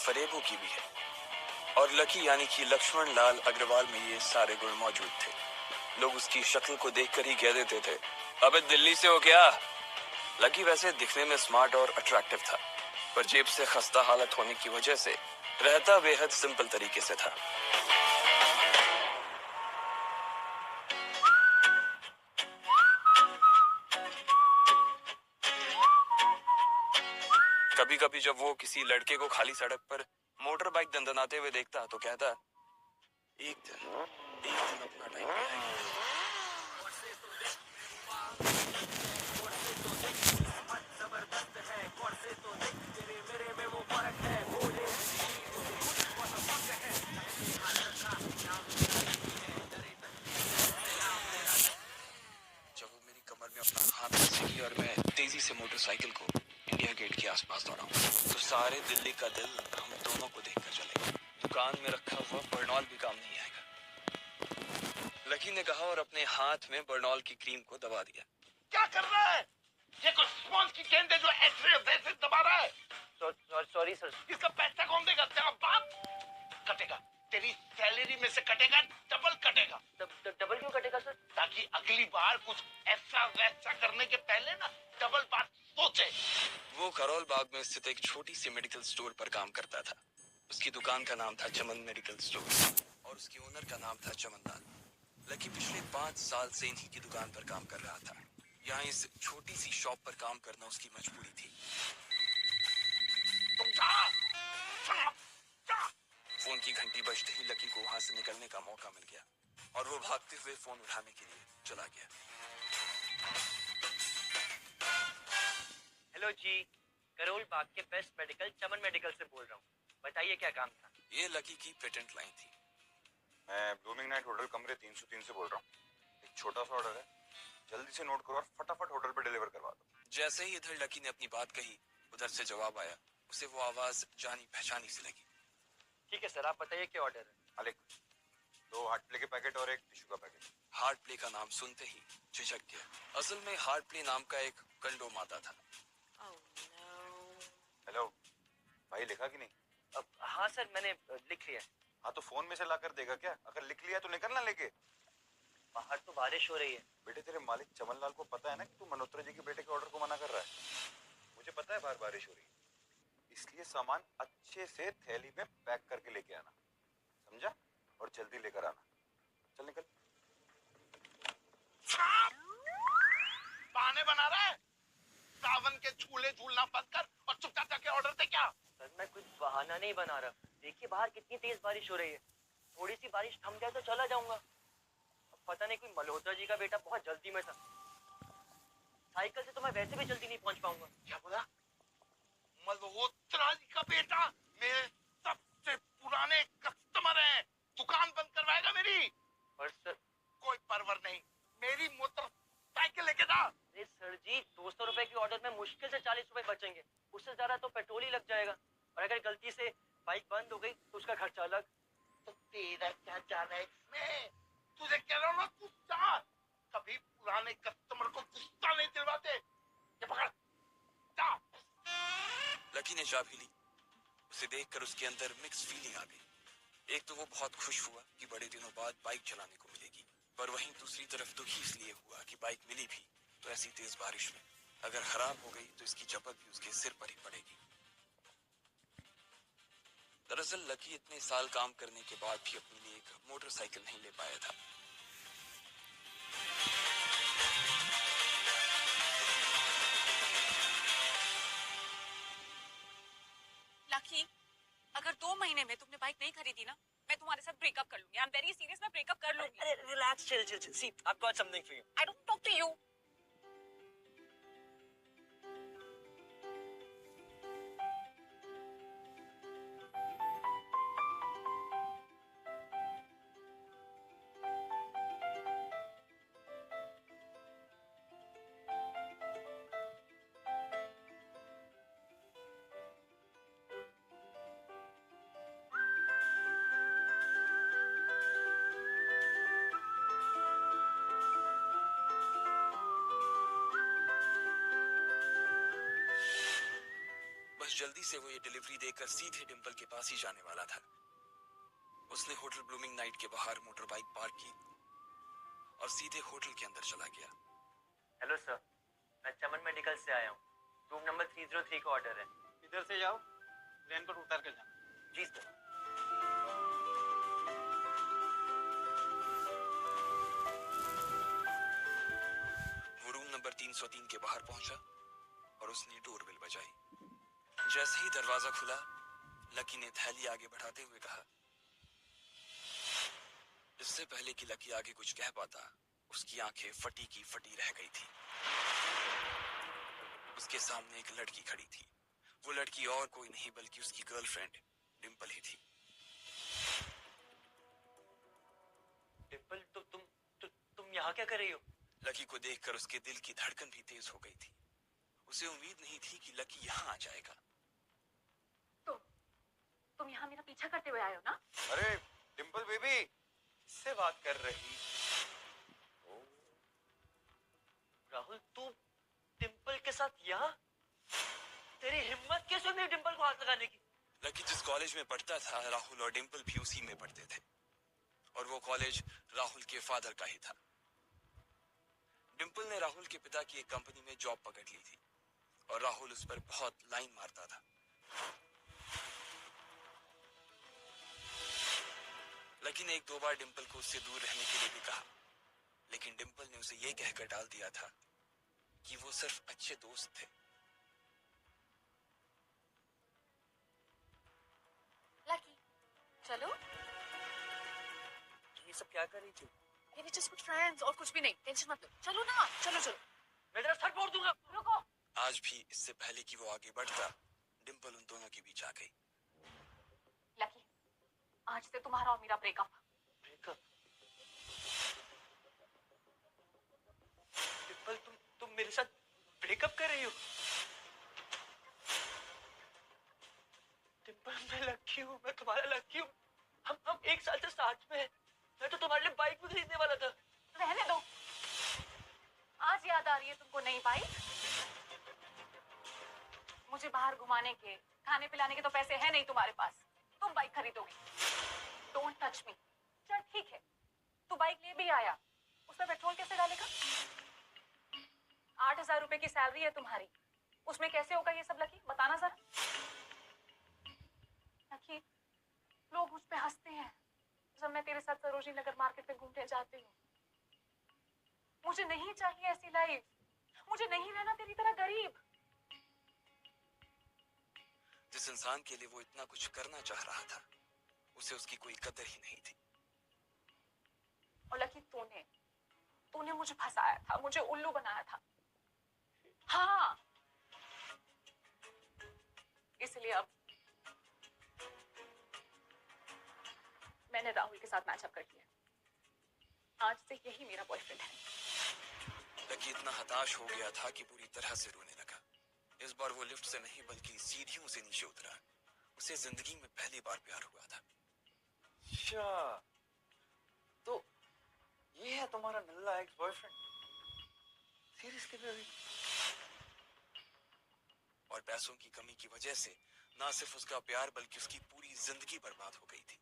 फरेबों की भी है। और लकी यानी कि लक्ष्मण लाल अग्रवाल में ये सारे गुण मौजूद थे। लोग उसकी शक्ल को देखकर ही कह देते थे, अबे दिल्ली से हो क्या? लकी वैसे दिखने में स्मार्ट और अट्रैक्टिव था, पर जेब से खस्ता हालत होने की वजह से रहता बेहद सिंपल तरीके से था। कभी कभी जब वो किसी लड़के को खाली सड़क पर मोटर बाइक दंदनाते हुए देखता तो कहता, एक दिन अपना टाइम आएगा। जब वो मेरी कमर में अपना हाथ रखेगी और मैं तेजी से मोटरसाइकिल को इंडिया गेट के आसपास दौड़ाऊंगा, तो सारे दिल्ली का दिल हम दोनों को देखकर चलेगा। दुकान में रखा हुआ बर्नॉल भी काम नहीं आएगा, लकी ने कहा और अपने हाथ में बर्नॉल की क्रीम को दबा दिया। क्या कर रहा है? ये कुछ स्पॉन्ज की गेंद है जो ऐसे वैसे दबा रहा है। Sorry sir. इसका पैसा कौन देगा? तेरा बाप कटेगा। तेरी सैलरी में से कटेगा, डबल कटेगा। डबल क्यों कटेगा सर? ताकि अगली बार कुछ ऐसा वैसा करने के पहले ना डबल बात सोचे। वो करोल बाग में स्थित एक छोटी सी मेडिकल स्टोर पर काम करता था। उसकी दुकान का नाम था चमन मेडिकल स्टोर और उसके ओनर का नाम था चमन लाल। लकी पिछले 5 साल से इन्हीं की दुकान पर काम कर रहा था। यहाँ इस छोटी सी शॉप पर काम करना उसकी मजबूरी थी। तुम जा। फोन की घंटी बजते ही लकी को वहां से निकलने का मौका मिल गया और वो भागते हुए फोन उठाने के लिए चला गया। हेलो जी, करोल बाग के बेस्ट मेडिकल चमन मेडिकल से बोल रहा हूँ। बताइए क्या काम था? ये लकी की पेटेंट लाइन थी। मैं ब्लूमिंग नाइट होटल कमरे 303 से बोल रहा हूँ। एक छोटा सा ऑर्डर है, जल्दी से नोट करो और फटाफट होटल पे डिलीवर करवा दो। जैसे ही इधर लकी ने अपनी बात कही, उधर से जवाब आया। उसे वो आवाज जानी पहचानी सी लगी। ठीक है सर, आप बताइए क्या ऑर्डर है? अलेक, 2 हार्ट प्ले के पैकेट और एक टिश्यू का पैकेट। हार्ट प्ले का नाम सुनते ही झिझक गया। असल में हार्ट प्ले नाम का एक कंडोम आता था। हेलो भाई, लिखा कि नहीं? हाँ सर, मैंने लिख लिया। हाँ तो फोन में से ला कर देगा क्या? अगर लिख लिया तो निकलना लेके। बाहर तो बारिश हो रही है। बेटे, तेरे मालिक चमन लाल को पता है ना कि तू मल्होत्रा जी के बेटे के ऑर्डर को मना कर रहा है। मुझे पता है बाहर बारिश हो रही है, इसलिए सामान अच्छे से थैली में पैक करके लेके आना, समझा? और जल्दी लेकर आना। चल निकल। बहाने बना रहा है? सावन के झूले झूलना बंद कर और चुपचाप जाके ऑर्डर दे। क्या सर, मैं कुछ बहाना नहीं बना रहा। देखिए बाहर कितनी तेज बारिश हो रही है। थोड़ी सी बारिश थम जाए तो चला जाऊंगा। पता नहीं, कोई मल्होत्रा जी का बेटा बहुत जल्दी में था। साइकिल से तो मैं वैसे भी जल्दी नहीं पहुंच पाऊंगा। क्या बोला? मल्होत्रा जी का बेटा? मेरे सबसे पुराने कस्टमर हैं। दुकान बंद करवाएगा मेरी? पर सर। कोई परवर नहीं, मेरी मोटरसाइकिल लेके जा। अरे सर जी, 200 रुपए की ऑर्डर में मुश्किल से 40 रुपए बचेंगे। उससे ज्यादा तो पेट्रोल ही लग जाएगा। और अगर गलती से बाइक बंद हो गई तो उसका खर्चा अलग। तो तेरा क्या जाना है इसमें? तुझे कह रहा हूं ना, तू जा। कभी पुराने कस्टमर को गुस्सा नहीं दिलवाते। ये पकड़, जा। लकी ने चाबी ली। उसे देखकर उसके अंदर मिक्स फीलिंग आ गई। एक तो वो बहुत खुश हुआ कि बड़े दिनों बाद बाइक चलाने को मिलेगी, पर वहीं दूसरी तरफ दुखी इसलिए हुआ कि बाइक मिली भी तो ऐसी तेज बारिश में अगर खराब हो गई तो इसकी चपत भी उसके सिर पर ही पड़ेगी। दरअसल लकी इतने साल काम करने के बाद भी अपने लिए एक मोटरसाइकिल नहीं ले पाया था। लकी, अगर 2 महीने में तुमने बाइक नहीं खरीदी ना, मैं तुम्हारे साथ ब्रेकअप कर लूंगी। आई एम वेरी सीरियस, मैं ब्रेकअप कर लूंगी। अरे relax, chill. See, I've got something for you. I don't talk to you. जल्दी से वो ये डिलीवरी देकर सीधे डिंपल के पास ही जाने वाला था। उसने होटल ब्लूमिंग नाइट के बाहर मोटर बाइक पार्क की और सीधे होटल के अंदर चला गया। हेलो सर, मैं चमन मेडिकल से आया हूँ। रूम नंबर 303 का ऑर्डर है। इधर से जाओ, ट्रेन पर उतर कर जाना। जी सर। वो रूम नंबर 303 के बाहर पहुंचा और उसने डोरबेल बजाई। जैसे ही दरवाजा खुला, लकी ने थैली आगे बढ़ाते हुए कहा। इससे पहले कि लकी आगे कुछ कह पाता, उसकी आंखें फटी की फटी रह गई थी। उसके सामने एक लड़की खड़ी थी। वो लड़की और कोई नहीं बल्कि उसकी गर्लफ्रेंड डिंपल ही थी। डिंपल, तुम यहाँ क्या कर रही हो? लकी को देखकर उसके दिल की धड़कन भी तेज हो गई थी। उसे उम्मीद नहीं थी कि लकी यहाँ आ जाएगा। तुम यहाँ मेरा पीछा करते हुए आए हो ना? अरे डिंपल बेबी, किससे बात कर रही? राहुल, तू डिंपल के साथ यहाँ? तेरी हिम्मत कैसे हुई डिंपल को हाथ लगाने की? लकी जिस कॉलेज में पढ़ता था, राहुल और डिंपल भी उसी में पढ़ते थे और वो कॉलेज राहुल के फादर का ही था। डिंपल ने राहुल के पिता की एक कंपनी में जॉब पकड़ ली थी और राहुल उस पर बहुत लाइन मारता था। लकी ने एक दो बार डिंपल को उससे दूर रहने के लिए भी कहा, लेकिन डिंपल ने उसे यह कहकर टाल दिया था कि वो सिर्फ अच्छे दोस्त थे। लकी, चलो। ये सब क्या कर रही थी? ये भी जस्ट फ्रेंड्स और कुछ भी नहीं। टेंशन मत लो। चलो ना, चलो चलो। मैं तेरा सर फोड़ दूंगा। रुको। आज भी इससे पहले कि वो आगे बढ़ता, डिंपल उन दोनों के बीच आ गई। लकी, आज से तुम्हारा और मेरा ब्रेकअप। ब्रेकअप? डिंपल, तुम मेरे साथ ब्रेकअप कर रही हो? डिंपल, मैं लकी हूँ, मैं तुम्हारा लकी हूँ। हम एक साल से साथ में हैं। मैं तो तुम्हारे लिए बाइक भी खरीदने वाला था। रहने दो। आज याद आ रही है तुमको नई बाइक? मुझे बाहर घुमाने के, खाने पिलाने के तो पैसे हैं नहीं तुम्हारे पास। तुम बाइक खरीदोगी। Don't touch me. चल ठीक है, तू बाइक ले भी आया, उसमें पेट्रोल कैसे डालेगा? 8,000 रुपए की सैलरी है तुम्हारी, उसमें कैसे होगा ये सब? लकी, बताना जरा। लकी, लोग मुझ पे हंसते हैं जब मैं तेरे साथ सरोजनी नगर मार्केट में घूमने जाती हूँ। मुझे नहीं चाहिए ऐसी लाइफ। मुझे नहीं रहना तेरी तरह गरीब। जिस इंसान के लिए वो इतना कुछ करना चाह रहा था, उसे उसकी कोई कदर ही नहीं थी। और लकी, तूने मुझे फंसाया था, मुझे उल्लू बनाया था। हाँ, इसलिए अब मैंने राहुल के साथ मैचअप कर लिया। आज से यही मेरा बॉयफ्रेंड है। लकी इतना हताश हो गया था कि पूरी तरह से रोने लगा। इस बार वो लिफ्ट से नहीं बल्कि सीढ़ियों से नीचे उतरा। उसे जिंदगी में पहली बार प्यार हुआ था। अच्छा, तो ये है तुम्हारा नल्ला एक्स बॉयफ्रेंड? Seriously baby? और पैसों की कमी की वजह से ना सिर्फ उसका प्यार बल्कि उसकी पूरी जिंदगी बर्बाद हो गई थी।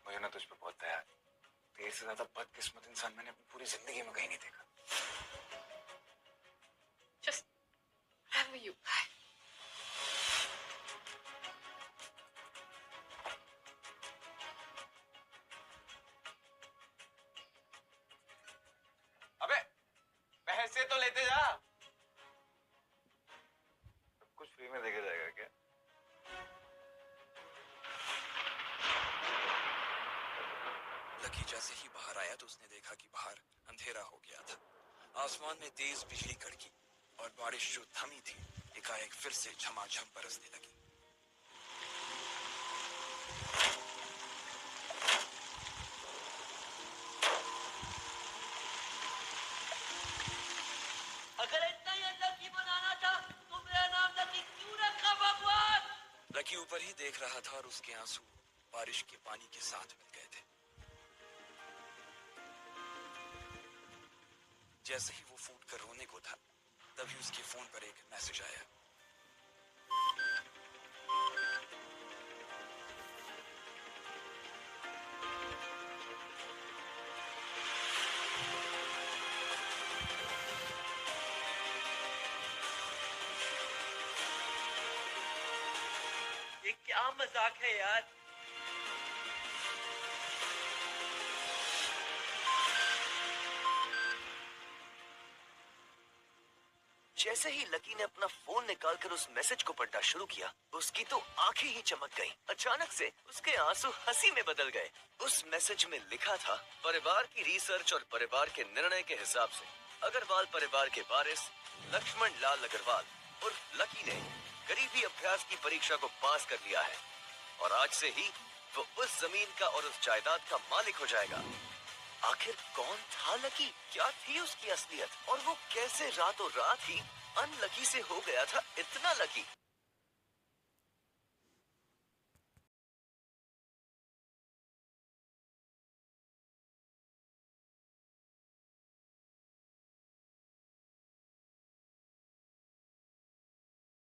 मुझे ना तुझ पे बहुत दया है। तेरे से ज्यादा बदकिस्मत इंसान मैंने अपनी पूरी जिंदगी में कहीं नहीं देखा। Just wherever you are. अबे पैसे तो लेते जा। सब कुछ फ्री में देके जाएगा क्या? लकी जैसे ही बाहर आया तो उसने देखा कि बाहर अंधेरा हो गया था। आसमान में तेज बिजली कड़की और बारिश जो थमी थी, एकाएक फिर से झमाझम बरसने लगी। अगर इतना ही लकी बनाना था तो मेरा नाम लकी क्यों रखा भगवान? लकी ऊपर ही देख रहा था और उसके आंसू बारिश के पानी के साथ मिल गए थे। जैसे ही वो फूट कर रोने को था, तभी उसके फोन पर एक मैसेज आया। ये क्या मजाक है यार। जैसे ही लकी ने अपना फोन निकालकर उस मैसेज को पढ़ना शुरू किया, उसकी तो आंखें ही चमक गईं। अचानक से उसके आंसू हंसी में बदल गए। उस मैसेज में लिखा था, परिवार की रिसर्च और परिवार के निर्णय के हिसाब से अग्रवाल परिवार के वारिस लक्ष्मण लाल अग्रवाल उर्फ लकी ने गरीबी अभ्यास की परीक्षा को पास कर लिया है और आज से ही वो उस जमीन का और उस जायदाद का मालिक हो जाएगा। आखिर कौन था लकी? क्या थी उसकी असलियत? और वो कैसे रातों रात ही अनलकी से हो गया था इतना लकी?